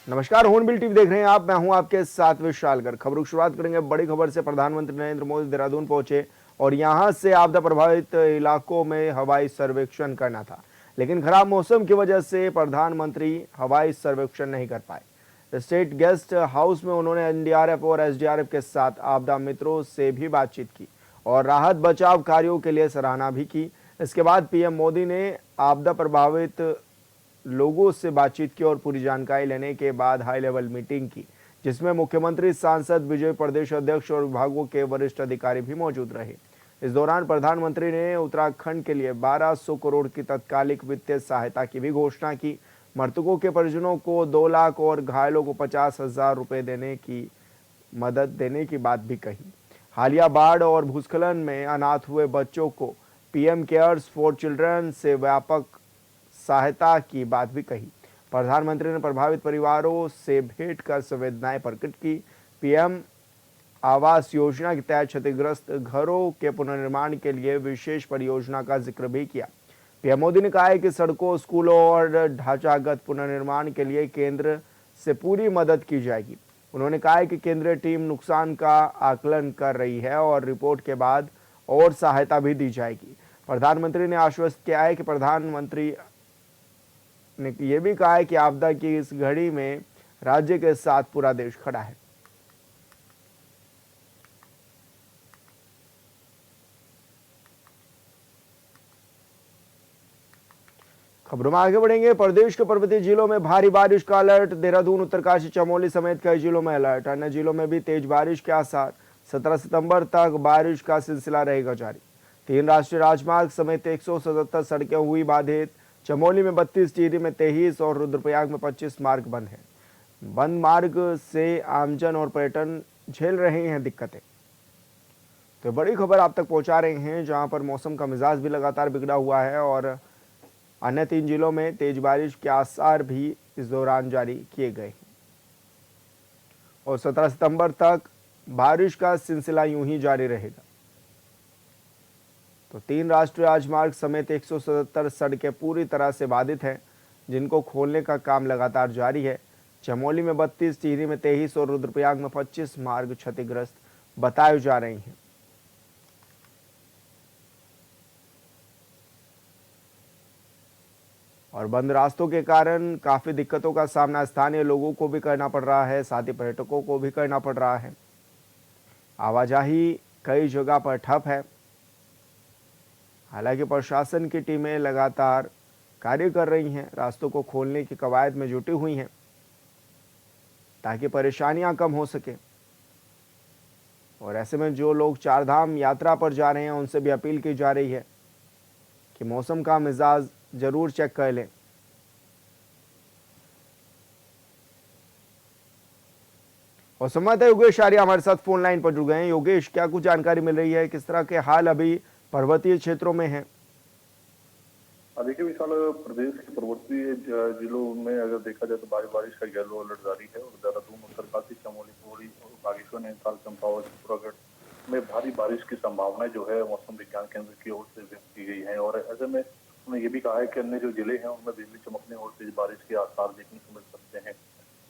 नमस्कार, hornbill TV देख रहे हैं आप। मैं हूं आपके साथ विशालकर। खबरों की शुरुआत करेंगे बड़ी खबर से। प्रधानमंत्री नरेंद्र मोदी देहरादून पहुंचे और यहां से आपदा प्रभावित इलाकों में हवाई सर्वेक्षण करना था, लेकिन खराब मौसम की वजह से प्रधानमंत्री हवाई सर्वेक्षण नहीं कर पाए। स्टेट गेस्ट हाउस में उन्होंने एनडीआरएफ और एसडीआरएफ के साथ आपदा मित्रों से भी बातचीत की और राहत बचाव कार्यों के लिए सराहना भी की। इसके बाद पीएम मोदी ने आपदा प्रभावित लोगों से बातचीत की और पूरी जानकारी लेने के बाद हाई लेवल मीटिंग की, जिसमें मुख्यमंत्री, सांसद, विजय प्रदेश अध्यक्ष और विभागों के वरिष्ठ अधिकारी भी मौजूद रहे। इस दौरान प्रधानमंत्री ने उत्तराखंड के लिए 1200 करोड़ की तत्कालिक वित्तीय सहायता की भी घोषणा की। मृतकों के परिजनों को 2 लाख और घायलों को 50,000 रुपए देने की मदद देने की बात भी कही। हालिया बाढ़ और भूस्खलन में अनाथ हुए बच्चों को पीएम केयर्स फॉर चिल्ड्रन से व्यापक सहायता की बात भी कही। प्रधानमंत्री ने प्रभावित परिवारों से भेंट कर संवेदनाएं प्रकट की। पीएम आवास योजना के तहत क्षतिग्रस्त घरों के पुनर्निर्माण के लिए विशेष परियोजना का जिक्र भी किया। पीएम मोदी ने कहा है कि सड़कों, स्कूलों और ढांचागत पुनर्निर्माण के लिए केंद्र से पूरी मदद की जाएगी। उन्होंने कहा है कि केंद्रीय टीम नुकसान का आकलन कर रही है और रिपोर्ट के बाद और सहायता भी दी जाएगी। प्रधानमंत्री ने आश्वस्त किया है कि प्रधानमंत्री ने यह भी कहा है कि आपदा की इस घड़ी में राज्य के साथ पूरा देश खड़ा है। खबरों में आगे बढ़ेंगे। प्रदेश के पर्वतीय जिलों में भारी बारिश का अलर्ट। देहरादून, उत्तरकाशी, चमोली समेत कई जिलों में अलर्ट। अन्य जिलों में भी तेज बारिश के आसार। 17 सितंबर तक बारिश का सिलसिला रहेगा जारी। 3 राष्ट्रीय राजमार्ग समेत 177 सड़कें हुई बाधित। चमोली में 32, टिहरी में 23 और रुद्रप्रयाग में 25 मार्ग बंद हैं। बंद मार्ग से आमजन और पर्यटन झेल रहे हैं दिक्कतें। तो बड़ी खबर आप तक पहुंचा रहे हैं, जहां पर मौसम का मिजाज भी लगातार बिगड़ा हुआ है और अन्य 3 जिलों में तेज बारिश के आसार भी इस दौरान जारी किए गए हैं और 17 सितंबर तक बारिश का सिलसिला यूं ही जारी रहेगा। तो 3 राष्ट्रीय राजमार्ग समेत 177 सड़कें पूरी तरह से बाधित हैं, जिनको खोलने का काम लगातार जारी है। चमोली में 32, टिहरी में 23 और रुद्रप्रयाग में 25 मार्ग क्षतिग्रस्त बताए जा रहे हैं। और बंद रास्तों के कारण काफी दिक्कतों का सामना स्थानीय लोगों को भी करना पड़ रहा है, साथ ही पर्यटकों को भी करना पड़ रहा है। आवाजाही कई जगह पर ठप है। हालांकि प्रशासन की टीमें लगातार कार्य कर रही हैं, रास्तों को खोलने की कवायद में जुटी हुई हैं ताकि परेशानियां कम हो सके। और ऐसे में जो लोग चारधाम यात्रा पर जा रहे हैं, उनसे भी अपील की जा रही है कि मौसम का मिजाज जरूर चेक कर लें। और संवाददाता योगेश आर्य हमारे साथ फोन लाइन पर जुड़ गए हैं। योगेश, क्या कुछ जानकारी मिल रही है, किस तरह के हाल अभी पर्वतीय क्षेत्रों में है? देखिए विशाल, प्रदेश के पर्वतीय जिलों में अगर देखा जाए तो भारी बारिश का येलो अलर्ट जारी है और देहरादून, उत्तरकाशी, चमोली, पौड़ी और बागेश्वर, नैनीताल, चंपावत, चित्तौड़गढ़ में भारी बारिश की संभावनाएं जो है मौसम विज्ञान केंद्र की ओर से व्यक्त की गई है। और ऐसे में उन्होंने ये भी कहा है कि अन्य जो जिले हैं उनमें बिजली चमकने और तेज बारिश के आसार देखने को मिल सकते हैं।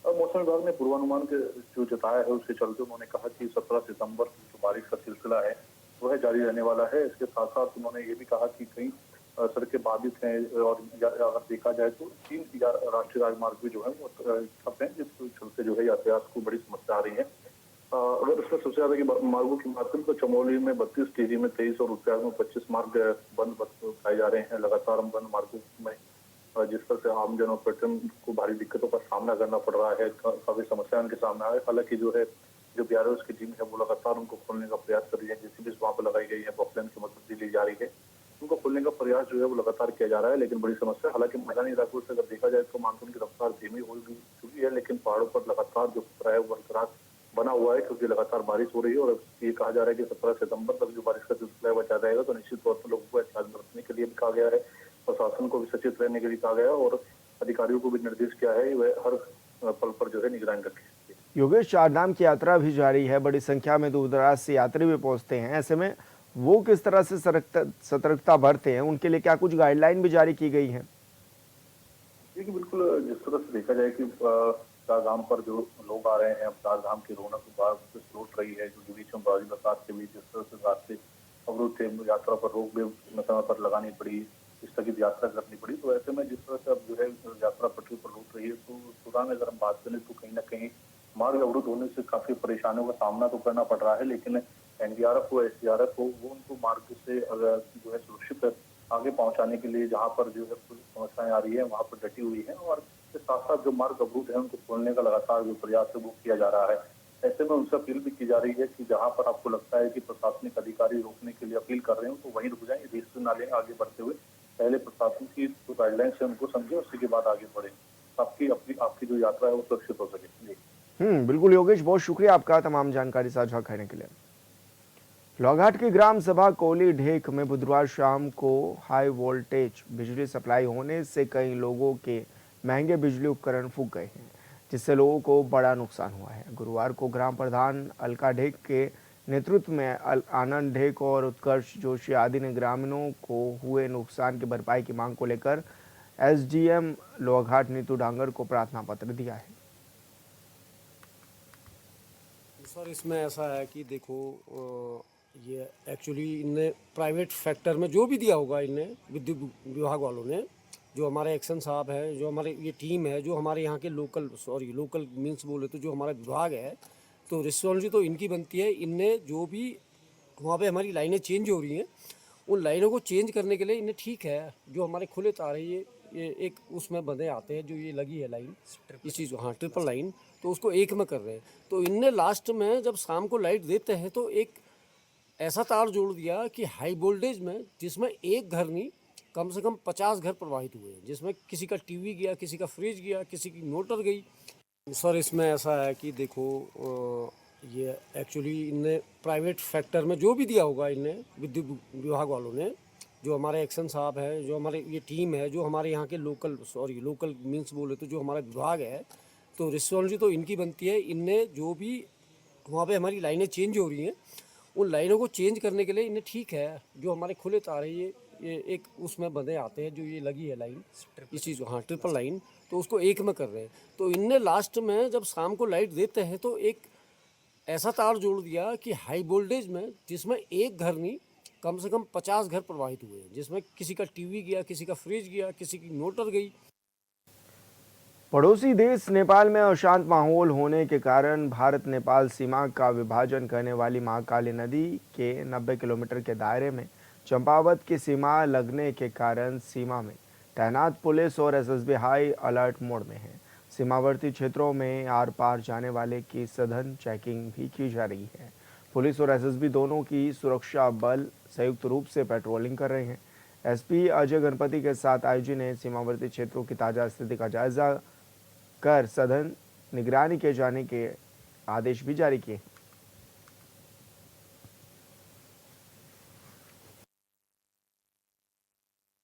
अब मौसम विभाग ने पूर्वानुमान के जो जताया है उसके चलते उन्होंने कहा कि 17 सितंबर जो बारिश का सिलसिला है वह जारी रहने वाला है। इसके साथ साथ उन्होंने ये भी कहा कि कई सड़कें बाधित हैं और अगर देखा जाए तो 3 राष्ट्रीय राजमार्ग भी जो है वो ठप हैं, जिसके चलते जो है यातायात को बड़ी समस्या आ रही है। अगर इसमें सबसे ज्यादा की मार्गों की बात करें तो चमोली में 32, टिहरी में 23 और रुद्रप्रयाग में 25 मार्ग बंद पाए जा रहे हैं। लगातार बंद मार्गों में जिस तरह से आमजन और पर्यटन को भारी दिक्कतों का सामना करना पड़ रहा है, काफी समस्या उनके सामने आ रही है। हालांकि जो है जो BROS की टीम है वो लगातार उनको खोलने का प्रयास कर रही है। जेसीबी वहां पर लगाई गई है, पॉपलाइन की मदद ली जा रही है, उनको खोलने का प्रयास जो है वो लगातार किया जा रहा है। लेकिन बड़ी समस्या, हालांकि मैदानी इलाकों से अगर देखा जाए तो मानसून की रफ्तार धीमी हो चुकी है, लेकिन पहाड़ों पर लगातार जो खतरा है वो बरकरार बना हुआ है क्योंकि लगातार बारिश हो रही है। और ये कहा जा रहा है कि 17 सितंबर तक जो बारिश का सिलसिला है वह जारी रहेगा। तो निश्चित तौर पर लोगों को एहतियात बरतने के लिए भी कहा गया है, प्रशासन को भी सचेत रहने के लिए कहा गया है और अधिकारियों को भी निर्देश किया है वह हर पल पर जो है निगरानी रखें। योगेश, चारधाम की यात्रा भी जारी है, बड़ी संख्या में दूर दराज से यात्री भी पहुंचते हैं। ऐसे में वो किस तरह से सतर्कता बरते हैं, उनके लिए क्या कुछ गाइडलाइन भी जारी की गई है? देखिए बिल्कुल, जिस तरह से देखा जाए कि चारधाम पर जो लोग आ रहे हैं, अब चारधाम की रौनक वापस लौट रही है, जो बीच में बारिश बरसात के बीच जिस तरह से रास्ते अवरुद्ध थे, यात्रा पर रोक भी समय पर लगानी पड़ी, स्थगित यात्रा करनी पड़ी। तो ऐसे में जिस तरह से अब जो है यात्रा पटरी पर लौट रही है, तो उस दौरान अगर हम बात करें तो कहीं न कहीं मार्ग अवरुद्ध होने से काफी परेशानियों का सामना तो करना पड़ रहा है, लेकिन एनडीआरएफ हो, एसडीआरएफ हो, वो उनको मार्ग से अगर जो है सुरक्षित आगे पहुंचाने के लिए जहां पर जो है कुछ समस्याएं आ रही है वहां पर डटी हुई है, और इसके साथ साथ जो मार्ग अवरुद्ध है उनको खोलने का लगातार जो प्रयास है वो किया जा रहा है। ऐसे में उनसे अपील भी की जा रही है कि जहां पर आपको लगता है कि प्रशासनिक अधिकारी रोकने के लिए अपील कर रहे हो तो वहीं रुक जाएं, रिस्क ना लें आगे बढ़ते हुए। पहले प्रशासन की जो गाइडलाइंस है उनको समझे, उसी के बाद आगे बढ़े, आपकी जो यात्रा है वो सुरक्षित हो सके। जी। बिल्कुल योगेश, बहुत शुक्रिया आपका तमाम जानकारी साझा करने के लिए। लौघाट की ग्राम सभा कोली ढेक में बुधवार शाम को हाई वोल्टेज बिजली सप्लाई होने से कई लोगों के महंगे बिजली उपकरण फूंक गए हैं, जिससे लोगों को बड़ा नुकसान हुआ है। गुरुवार को ग्राम प्रधान अलका ढेक के नेतृत्व में आनंद ढेक और उत्कर्ष जोशी आदि ने ग्रामीणों को हुए नुकसान की भरपाई की मांग को लेकर एसडीएम लौघाट नीतू डांगर को प्रार्थना पत्र दिया है। सर, इसमें ऐसा है कि देखो, ये एक्चुअली इनने प्राइवेट सेक्टर में जो भी दिया होगा, इनने विद्युत विभाग वालों ने, जो हमारे एक्शन साहब हैं, जो हमारे ये टीम है, जो हमारे यहाँ के लोकल मीन्स बोले तो जो हमारा विभाग है, तो रिस्पॉन्सिबिलिटी तो इनकी बनती है। इनने जो भी वहाँ पे हमारी लाइनें चेंज हो रही हैं, उन लाइनों को चेंज करने के लिए इन्हें, ठीक है, जो हमारे खुले तार है, ये एक उसमें बंधे आते हैं, जो ये लगी है लाइन, इस चीज़, हाँ, ट्रिपल लाइन, तो उसको एक में कर रहे हैं। तो इनने लास्ट में जब शाम को लाइट देते हैं तो एक ऐसा तार जोड़ दिया कि हाई वोल्टेज में, जिसमें एक घर नहीं, कम से कम 50 घर प्रभावित हुए हैं, जिसमें किसी का टीवी गया, किसी का फ्रिज गया, किसी की मोटर गई। सर, इसमें ऐसा है कि देखो, ये एक्चुअली इनने प्राइवेट सेक्टर में जो भी दिया होगा, इनने विद्युत विभाग वालों ने, जो हमारे एक्शन साहब हैं, जो हमारे ये टीम है, जो हमारे यहाँ के लोकल मीन्स बोले तो जो हमारा विभाग है, तो रिस्पॉन्सिबिलिटी तो इनकी बनती है। इनने जो भी वहाँ पे हमारी लाइनें चेंज हो रही हैं, उन लाइनों को चेंज करने के लिए इन्हें, ठीक है, जो हमारे खुले तार है, ये एक उसमें बंधे आते हैं, जो ये लगी है लाइन, इस चीज़, हाँ, ट्रिपल लाइन, तो उसको एक में कर रहे हैं। तो इनने लास्ट में जब शाम को लाइट देते हैं तो एक ऐसा तार जोड़ दिया कि हाई वोल्टेज में, जिसमें एक घर नहीं, कम से कम 50 घर प्रभावित हुए हैं, जिसमें किसी का टीवी गया, किसी का फ्रिज गया, किसी की मोटर गई। पड़ोसी देश नेपाल में अशांत माहौल होने के कारण भारत नेपाल सीमा का विभाजन करने वाली महाकाली नदी के 90 किलोमीटर के दायरे में चंपावत की सीमा लगने के कारण सीमा में तैनात पुलिस और एसएसबी हाई अलर्ट मोड में है। सीमावर्ती क्षेत्रों में आर पार जाने वाले की सघन चेकिंग भी की जा रही है। पुलिस और एसएसबी दोनों की सुरक्षा बल संयुक्त रूप से पेट्रोलिंग कर रहे हैं। एसपी अजय गणपति के साथ आईजी ने सीमावर्ती क्षेत्रों की ताज़ा स्थिति का जायजा कर सघन निगरानी किए जाने के आदेश भी जारी किए।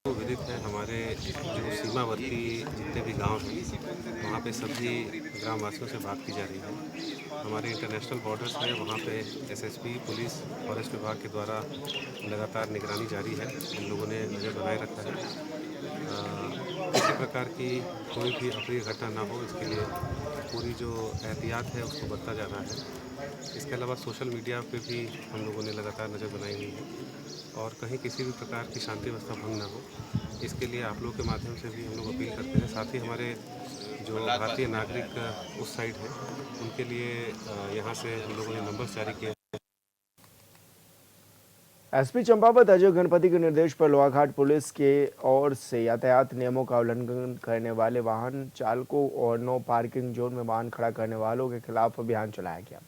विदित है, हमारे जो सीमावर्ती जितने भी गांव हैं वहाँ पे सभी ग्रामवासियों से बात की जा रही है। हमारे इंटरनेशनल बॉर्डर्स में वहाँ पे एसएसबी, पुलिस, फॉरेस्ट विभाग के द्वारा लगातार निगरानी जारी है। इन लोगों ने नज़र बनाए रखा है किसी प्रकार की कोई भी अप्रिय घटना ना हो, इसके लिए पूरी जो एहतियात है उसको बरता जा रहा है। इसके अलावा सोशल मीडिया पे भी हम लोगों ने लगातार नज़र बनाई हुई है और कहीं किसी भी प्रकार की शांति व्यवस्था भंग ना हो, इसके लिए आप लोगों के माध्यम से भी हम लोग अपील करते हैं। साथ ही हमारे जो भारतीय नागरिक उस साइड हैं उनके लिए यहाँ से हम लोगों ने नंबर्स जारी किए। एसपी चंपावत अजय गणपति के निर्देश पर लोहाघाट पुलिस के ओर से यातायात नियमों का उल्लंघन करने वाले वाहन चालकों और नो पार्किंग जोन में वाहन खड़ा करने वालों के खिलाफ अभियान चलाया गया।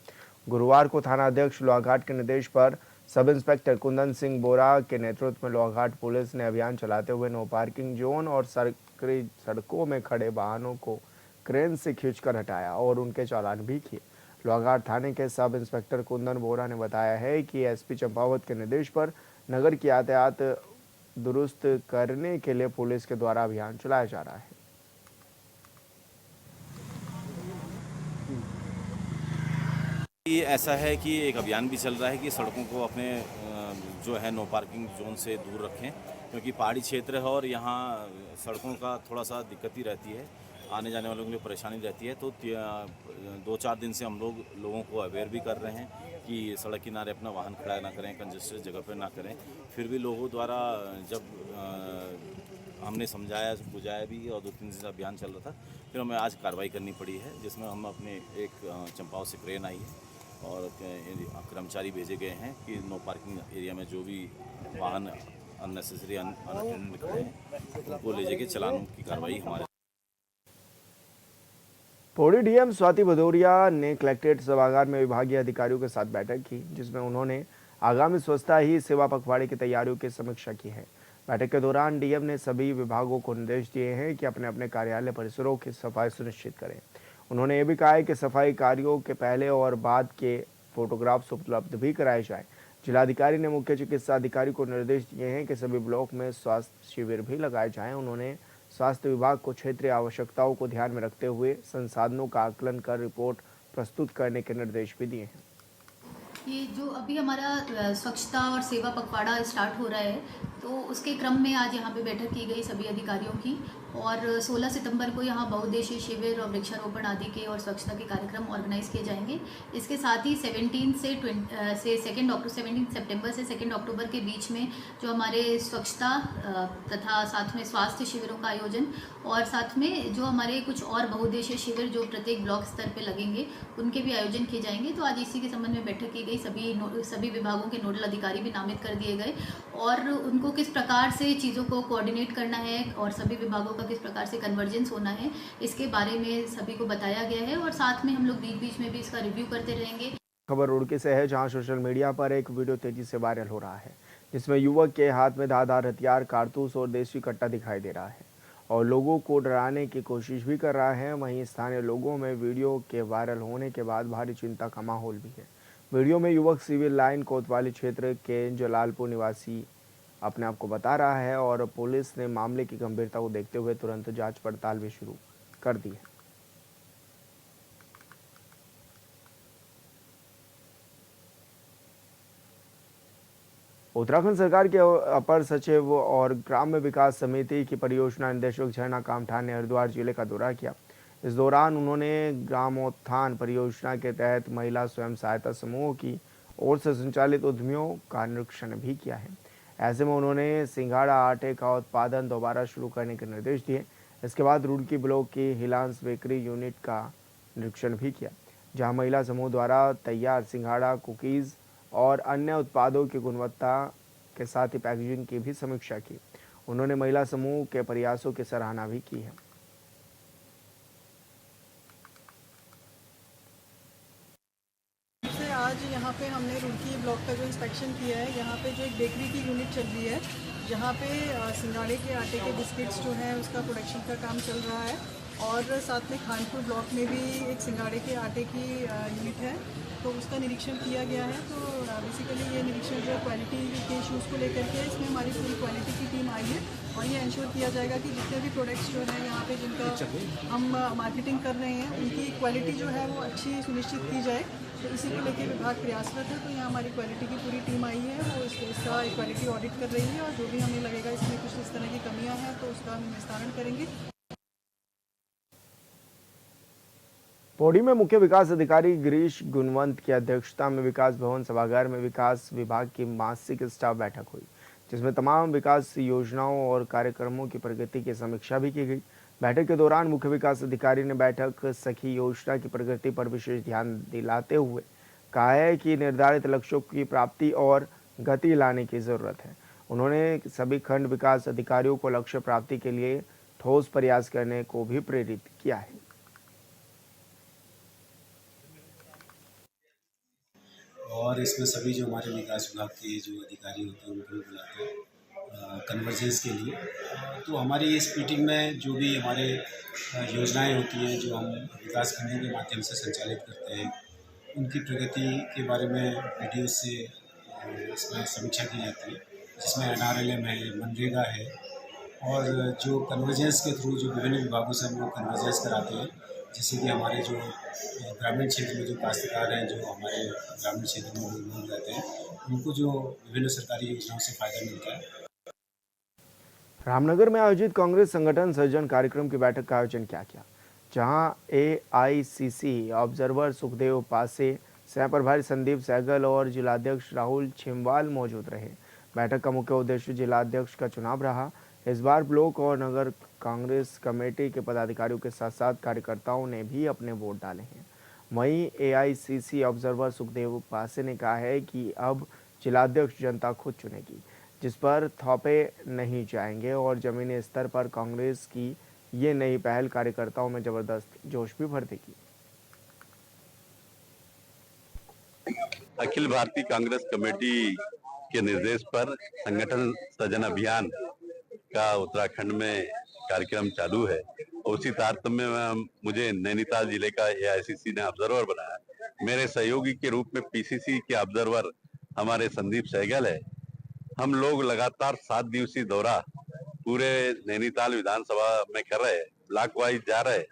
गुरुवार को थाना अध्यक्ष लोहाघाट के निर्देश पर सब इंस्पेक्टर कुंदन सिंह बोरा के नेतृत्व में लोहाघाट पुलिस ने अभियान चलाते हुए नो पार्किंग जोन और सरकारी सड़कों में खड़े वाहनों को क्रेन से खींचकर हटाया और उनके चालान भी किए। लोहाघाट थाने के सब इंस्पेक्टर कुंदन बोरा ने बताया है कि एसपी चंपावत के निर्देश पर नगर की यातायात दुरुस्त करने के लिए पुलिस के द्वारा अभियान चलाया जा रहा है। ऐसा है कि एक अभियान भी चल रहा है कि सड़कों को अपने जो है नो पार्किंग जोन से दूर रखें, क्योंकि पहाड़ी क्षेत्र है और यहाँ सड़कों का थोड़ा सा दिक्कत ही रहती है। आने जाने वालों के लिए परेशानी रहती है। तो 2-4 दिन से हम लोगों को अवेयर भी कर रहे हैं कि सड़क किनारे अपना वाहन खड़ा ना करें, कंजेस्टेड जगह पर ना करें। फिर भी लोगों द्वारा जब हमने समझाया बुझाया भी और 2-3 दिन से अभियान चल रहा था, फिर हमें आज कार्रवाई करनी पड़ी है, जिसमें हम अपने एक चंपाव से क्रेन आई है और कर्मचारी भेजे गए हैं कि नो पार्किंग एरिया में जो भी वाहन अननेसेसरी अनअटेंडेड खड़े हैं उनको ले जाके चालान की कार्रवाई हमारे। पौड़ी डीएम स्वाति भदौरिया ने कलेक्ट्रेट सभागार में विभागीय अधिकारियों के साथ बैठक की, जिसमें उन्होंने आगामी स्वच्छता ही सेवा पखवाड़े की तैयारियों की समीक्षा की है। बैठक के दौरान डीएम ने सभी विभागों को निर्देश दिए हैं कि अपने अपने कार्यालय परिसरों की सफाई सुनिश्चित करें। उन्होंने ये भी कहा है कि सफाई कार्यों के पहले और बाद के फोटोग्राफ्स उपलब्ध भी कराए जाएं। जिलाधिकारी ने मुख्य चिकित्सा अधिकारी को निर्देश दिए हैं कि सभी ब्लॉक में स्वास्थ्य शिविर भी लगाए जाएं। उन्होंने स्वास्थ्य विभाग को क्षेत्रीय आवश्यकताओं को ध्यान में रखते हुए संसाधनों का आकलन कर रिपोर्ट प्रस्तुत करने के निर्देश भी दिए हैं। ये जो अभी हमारा स्वच्छता और सेवा पखवाड़ा स्टार्ट हो रहा है, तो उसके क्रम में आज यहाँ पे बैठक की गई सभी अधिकारियों की और 16 सितंबर को यहाँ बहुउद्देशीय शिविर और वृक्षारोपण आदि के और स्वच्छता के कार्यक्रम ऑर्गेनाइज किए जाएंगे। इसके साथ ही 17 सितंबर से 2 अक्टूबर के बीच में जो हमारे स्वच्छता तथा साथ में स्वास्थ्य शिविरों का आयोजन और साथ में जो हमारे कुछ और बहुउद्देशीय शिविर जो प्रत्येक ब्लॉक स्तर पर लगेंगे उनके भी आयोजन किए जाएंगे। तो आज इसी के संबंध में बैठक की गई। सभी विभागों के नोडल अधिकारी भी नामित कर दिए गए और उनको किस प्रकार से चीज़ों को कोऑर्डिनेट करना है और सभी विभागों का किस प्रकार से कन्वर्जेंस होना है, इसके बारे में सभी को बताया गया है और साथ में हम लोग बीच बीच में भी इसका रिव्यू करते रहेंगे। खबर रुड़की से है, जहां सोशल मीडिया पर एक वीडियो तेजी से वायरल हो रहा है, जिसमें युवक के हाथ में धारदार हथियार, कारतूस और देसी कट्टा दिखाई दे रहा है और लोगों को डराने की कोशिश भी कर रहा है। वहीं स्थानीय लोगों में वीडियो के वायरल होने के बाद भारी चिंता का माहौल भी है। वीडियो में युवक सिविल लाइन कोतवाली क्षेत्र के जलालपुर निवासी अपने आप को बता रहा है और पुलिस ने मामले की गंभीरता को देखते हुए तुरंत जांच पड़ताल भी शुरू कर दी है। उत्तराखंड सरकार के अपर सचिव और ग्राम्य विकास समिति की परियोजना निदेशक झरना कामठान ने हरिद्वार जिले का दौरा किया। इस दौरान उन्होंने ग्रामोत्थान परियोजना के तहत महिला स्वयं सहायता समूहों की ओर से संचालित उद्यमियों का निरीक्षण भी किया है। ऐसे में उन्होंने सिंघाड़ा आटे का उत्पादन दोबारा शुरू करने के निर्देश दिए। इसके बाद रुड़की ब्लॉक की हिलांस बेकरी यूनिट का निरीक्षण भी किया, जहां महिला समूह द्वारा तैयार सिंघाड़ा, कुकीज़ और अन्य उत्पादों की गुणवत्ता के साथ ही पैकेजिंग की भी समीक्षा की। उन्होंने महिला समूह के प्रयासों की सराहना भी की है। आज यहाँ पे हमने रुड़की ब्लॉक का जो इंस्पेक्शन किया है, यहाँ पे जो एक बेकरी की यूनिट चल रही है, जहाँ पे सिंघाड़े के आटे के बिस्किट्स जो हैं उसका प्रोडक्शन का काम चल रहा है और साथ में खानपुर ब्लॉक में भी एक सिंघाड़े के आटे की यूनिट है, तो उसका निरीक्षण किया गया है। तो बेसिकली ये निरीक्षण जो क्वालिटी के इशूज़ को लेकर के इसमें हमारी पूरी क्वालिटी की टीम आई है और ये इंश्योर किया जाएगा कि जितने भी प्रोडक्ट्स जो हैं यहाँ पे जिनका हम मार्केटिंग कर रहे हैं उनकी क्वालिटी जो है वो अच्छी सुनिश्चित की जाए। तो इसी को लेकर विभाग प्रयासरत है। तो यहाँ हमारी क्वालिटी की पूरी टीम आई है, वो इसका क्वालिटी ऑडिट कर रही है और जो भी हमें लगेगा इसमें कुछ इस तरह की कमियाँ हैं तो उसका हम निस्तारण करेंगे। पौड़ी में मुख्य विकास अधिकारी गिरीश गुणवंत की अध्यक्षता में विकास भवन सभागार में विकास विभाग की मासिक स्टाफ बैठक हुई, जिसमें तमाम विकास योजनाओं और कार्यक्रमों की प्रगति की समीक्षा भी की गई। बैठक के दौरान मुख्य विकास अधिकारी ने बैठक सखी योजना की प्रगति पर विशेष ध्यान दिलाते हुए कहा है कि निर्धारित लक्ष्यों की प्राप्ति और गति लाने की जरूरत है। उन्होंने सभी खंड विकास अधिकारियों को लक्ष्य प्राप्ति के लिए ठोस प्रयास करने को भी प्रेरित किया है। और इसमें सभी जो हमारे विकास विभाग के जो अधिकारी होते हैं उनको भी बुलाते हैं कन्वर्जेंस के लिए। तो हमारी इस मीटिंग में जो भी हमारे योजनाएं होती हैं जो हम विकास खंडों के माध्यम से संचालित करते हैं, उनकी प्रगति के बारे में वीडियो से इसमें समीक्षा की जाती है, जिसमें NRLM है, मनरेगा है और जो कन्वर्जेंस के थ्रू जो विभिन्न विभागों से हम लोग कन्वर्जेंस कराते हैं, जैसे कि हमारे जो ग्रामीण क्षेत्र में जो काश्तकार हैं, जो हमारे ग्रामीण क्षेत्र में लोग रहते हैं, उनको जो विभिन्न सरकारी योजनाओं से फ़ायदा मिलता है। रामनगर में आयोजित कांग्रेस संगठन सृजन कार्यक्रम की बैठक का आयोजन किया गया, जहां एआईसीसी ऑब्जर्वर सुखदेव पासे, सह प्रभारी संदीप सहगल और जिलाध्यक्ष राहुल छिमवाल मौजूद रहे। बैठक का मुख्य उद्देश्य जिलाध्यक्ष का चुनाव रहा। इस बार ब्लॉक और नगर कांग्रेस कमेटी के पदाधिकारियों के साथ साथ कार्यकर्ताओं ने भी अपने वोट डाले हैं। वहीं एआईसीसी ऑब्जर्वर सुखदेव पासे ने कहा है कि अब जिलाध्यक्ष जनता खुद चुनेगी, जिस पर थोपे नहीं जाएंगे और जमीनी स्तर पर कांग्रेस की ये नई पहल कार्यकर्ताओं में जबरदस्त जोश भी भर देगी। अखिल भारतीय कांग्रेस कमेटी के निर्देश पर संगठन सृजन अभियान का उत्तराखंड में कार्यक्रम चालू है। उसी तारतम्य में मुझे नैनीताल जिले का एआईसीसी ने ऑब्जर्वर बनाया। मेरे सहयोगी के रूप में पीसीसी के ऑब्जर्वर हमारे संदीप सहगल है। हम लोग लगातार 7 दिवसीय दौरा पूरे नैनीताल विधानसभा में कर रहे हैं, ब्लॉक वाइज जा रहे,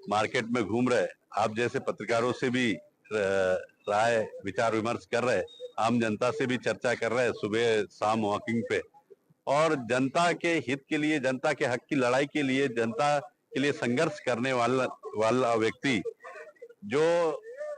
मार्केट में घूम रहे, आप जैसे पत्रकारों से भी राय विचार विमर्श कर रहे, आम जनता से भी चर्चा कर रहे हैं सुबह शाम वॉकिंग पे, और जनता के हित के लिए, जनता के हक की लड़ाई के लिए, जनता के लिए संघर्ष करने वाला व्यक्ति जो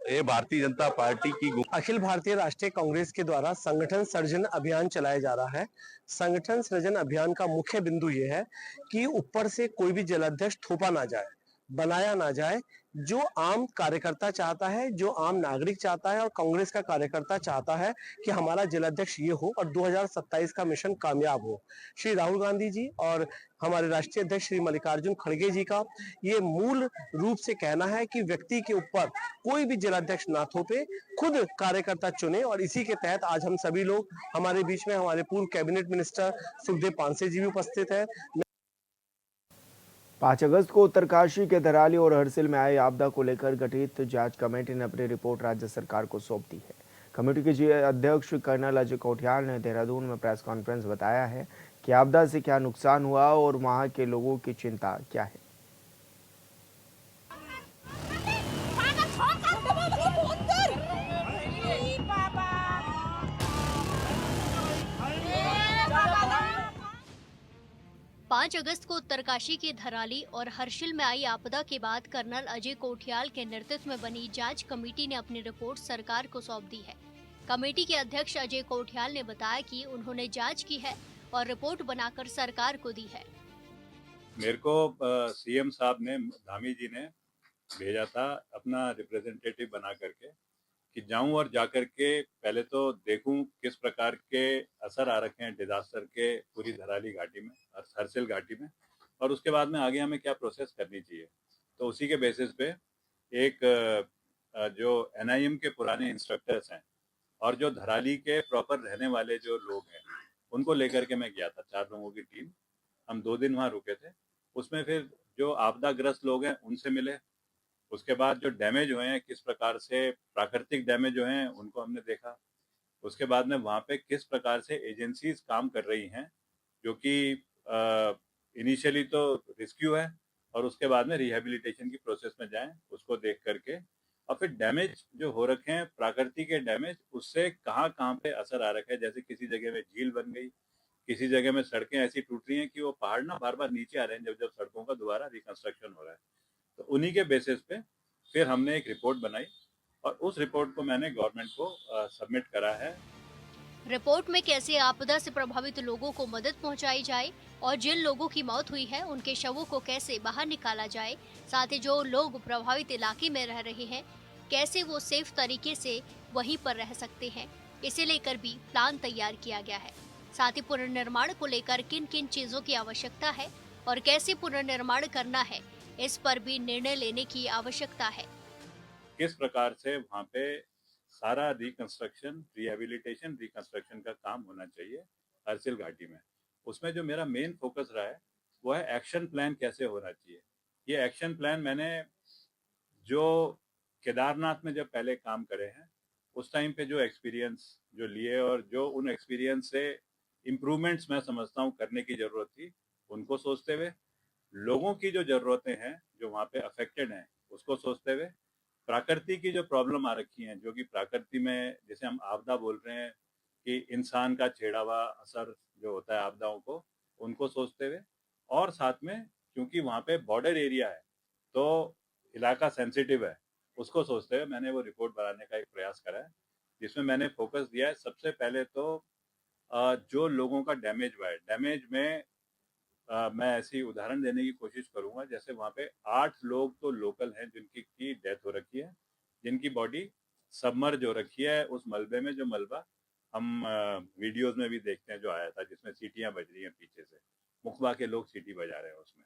ये भारतीय जनता पार्टी की अखिल भारतीय राष्ट्रीय कांग्रेस के द्वारा संगठन सृजन अभियान चलाया जा रहा है। संगठन सृजन अभियान का मुख्य बिंदु ये है कि ऊपर से कोई भी जिलाध्यक्ष थोपा ना जाए, बनाया ना जाए। जो आम कार्यकर्ता चाहता है, जो आम नागरिक चाहता है और कांग्रेस का कार्यकर्ता चाहता है कि हमारा जिलाध्यक्ष ये हो और 2027 का मिशन कामयाब हो। श्री राहुल गांधी जी और हमारे राष्ट्रीय अध्यक्ष श्री मल्लिकार्जुन खड़गे जी का ये मूल रूप से कहना है कि व्यक्ति के ऊपर कोई भी जिलाध्यक्ष ना थोपे, खुद कार्यकर्ता चुने। और इसी के तहत आज हम सभी लोग, हमारे बीच में हमारे पूर्व कैबिनेट मिनिस्टर सुखदेव पांसे जी भी उपस्थित है। 5 अगस्त को उत्तरकाशी के धराली और हरसिल में आई आपदा को लेकर गठित जांच कमेटी ने अपनी रिपोर्ट राज्य सरकार को सौंप दी है। कमेटी के अध्यक्ष कर्नल अजय कोठियाल ने देहरादून में प्रेस कॉन्फ्रेंस बताया है कि आपदा से क्या नुकसान हुआ और वहां के लोगों की चिंता क्या है। 5 अगस्त को उत्तरकाशी के धराली और हर्षिल में आई आपदा के बाद कर्नल अजय कोठियाल के नेतृत्व में बनी जांच कमेटी ने अपनी रिपोर्ट सरकार को सौंप दी है। कमेटी के अध्यक्ष अजय कोठियाल ने बताया कि उन्होंने जांच की है और रिपोर्ट बनाकर सरकार को दी है। मेरे को सीएम साहब ने, धामी जी ने भेजा था अपना रिप्रेजेंटेटिव बना करके कि जाऊं और जाकर के पहले तो देखूं किस प्रकार के असर आ रखे हैं डिजास्टर के पूरी धराली घाटी में और हरसिल घाटी में, और उसके बाद में आगे हमें क्या प्रोसेस करनी चाहिए। तो उसी के बेसिस पे एक जो एनआईएम के पुराने इंस्ट्रक्टर्स हैं और जो धराली के प्रॉपर रहने वाले जो लोग हैं उनको लेकर के मैं गया था, 4 लोगों की टीम। हम 2 दिन वहाँ रुके थे। उसमें फिर जो आपदाग्रस्त लोग हैं उनसे मिले, उसके बाद जो डैमेज हुए हैं, किस प्रकार से प्राकृतिक डैमेज जो हैं उनको हमने देखा। उसके बाद में वहाँ पे किस प्रकार से एजेंसीज काम कर रही हैं, जो कि इनिशियली तो रेस्क्यू है और उसके बाद में रिहेबिलिटेशन की प्रोसेस में जाएं, उसको देख करके, और फिर डैमेज जो हो रखे हैं प्राकृतिक के डैमेज, उससे कहाँ कहाँ पे असर आ रखा है। जैसे किसी जगह में झील बन गई, किसी जगह में सड़कें ऐसी टूट रही हैं कि वो पहाड़ ना बार बार नीचे आ रहे हैं जब जब सड़कों का दोबारा रिकंस्ट्रक्शन हो रहा है। तो उन्हीं के बेसिस पे फिर हमने एक रिपोर्ट बनाई और उस रिपोर्ट को मैंने गवर्नमेंट को सबमिट करा है। रिपोर्ट में कैसे आपदा से प्रभावित लोगों को मदद पहुंचाई जाए और जिन लोगों की मौत हुई है उनके शवों को कैसे बाहर निकाला जाए, साथ ही जो लोग प्रभावित इलाके में रह रहे हैं कैसे वो सेफ तरीके से वहीं पर रह सकते हैं, इसे लेकर भी प्लान तैयार किया गया है। साथ ही पुनर्निर्माण को लेकर किन किन चीजों की आवश्यकता है और कैसे पुनर्निर्माण करना है, इस पर भी निर्णय लेने की आवश्यकता है। किस प्रकार से वहाँ पे सारा रिकंस्ट्रक्शन, रिहेबिलिटेशन, रिकंस्ट्रक्शन का काम होना चाहिए हरसिल घाटी में। उसमें जो मेरा मेन फोकस रहा है वो है एक्शन प्लान कैसे होना चाहिए। ये एक्शन प्लान मैंने जो केदारनाथ में जब पहले काम करे हैं उस टाइम पे जो एक्सपीरियंस जो लिए और जो उन एक्सपीरियंस से इम्प्रूवमेंट्स मैं समझता हूँ करने की ज़रूरत थी, उनको सोचते हुए, लोगों की जो ज़रूरतें हैं जो वहाँ पे अफेक्टेड हैं उसको सोचते हुए, प्रकृति की जो प्रॉब्लम आ रखी हैं, जो कि प्रकृति में जैसे हम आपदा बोल रहे हैं कि इंसान का छेड़ा हुआ असर जो होता है आपदाओं को, उनको सोचते हुए, और साथ में क्योंकि वहाँ पे बॉर्डर एरिया है तो इलाका सेंसिटिव है उसको सोचते हुए मैंने वो रिपोर्ट बनाने का एक प्रयास करा है, जिसमें मैंने फोकस दिया है सबसे पहले तो जो लोगों का डैमेज हुआ है, डैमेज में मैं ऐसी उदाहरण देने की कोशिश करूंगा, जैसे वहाँ पे 8 लोग तो लोकल हैं जिनकी की डेथ हो रखी है, जिनकी बॉडी सबमर्ज हो रखी है उस मलबे में, जो मलबा हम वीडियोस में भी देखते हैं जो आया था, जिसमें सीटियां बज रही हैं पीछे से, मुखबा के लोग सीटी बजा रहे हैं उसमें।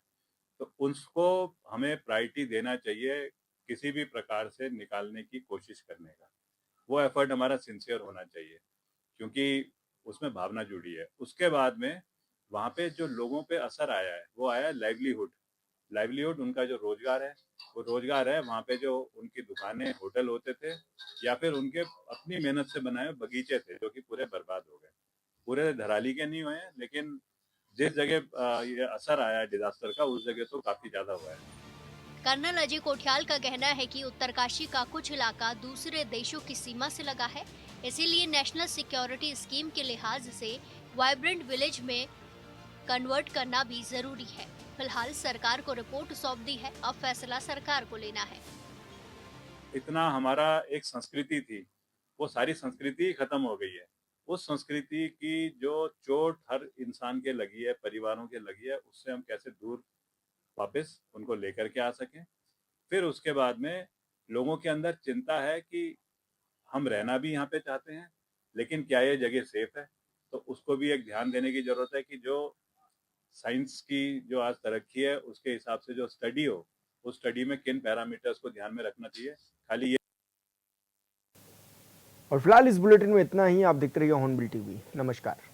तो उसको हमें प्रायोरिटी देना चाहिए, किसी भी प्रकार से निकालने की कोशिश करने का, वो एफर्ट हमारा सिंसियर होना चाहिए, क्योंकि उसमें भावना जुड़ी है। उसके बाद में वहाँ पे जो लोगों पे असर आया है वो आया है लाइवलीहुड, उनका जो रोजगार है वो रोजगार है, वहाँ पे जो उनकी दुकानें होटल होते थे या फिर उनके अपनी मेहनत से बनाए बगीचे थे जो कि पूरे बर्बाद हो गए, पूरे धराली के नहीं हुए हैं, लेकिन जिस जगह ये असर आया है डिजास्टर का उस जगह तो काफी ज्यादा हुआ है। कर्नल अजय कोठियाल का कहना है कि उत्तरकाशी का कुछ इलाका दूसरे देशों की सीमा से लगा है, इसीलिए नेशनल सिक्योरिटी स्कीम के लिहाज से वाइब्रेंट विलेज में कन्वर्ट करना भी जरूरी है। फिलहाल सरकार को रिपोर्ट सौंप दी है, अब फैसला सरकार को लेना है। इतना हमारा एक संस्कृति थी, वो सारी संस्कृति खत्म हो गई है। उस संस्कृति की जो चोट हर इंसान के लगी है, परिवारों के लगी है, उससे हम कैसे दूर वापस उनको लेकर के आ सकें। फिर उसके बाद में लोगों के अंदर चिंता है कि हम रहना भी यहाँ पे चाहते हैं, लेकिन क्या ये जगह सेफ है, तो उसको भी एक ध्यान देने की जरूरत है कि जो साइंस की जो आज तरक्की है उसके हिसाब से जो स्टडी हो, उस स्टडी में किन पैरामीटर्स को ध्यान में रखना चाहिए। खाली ये और फिलहाल इस बुलेटिन में इतना ही। आप देखते रहिए हॉर्नबिल टीवी। नमस्कार।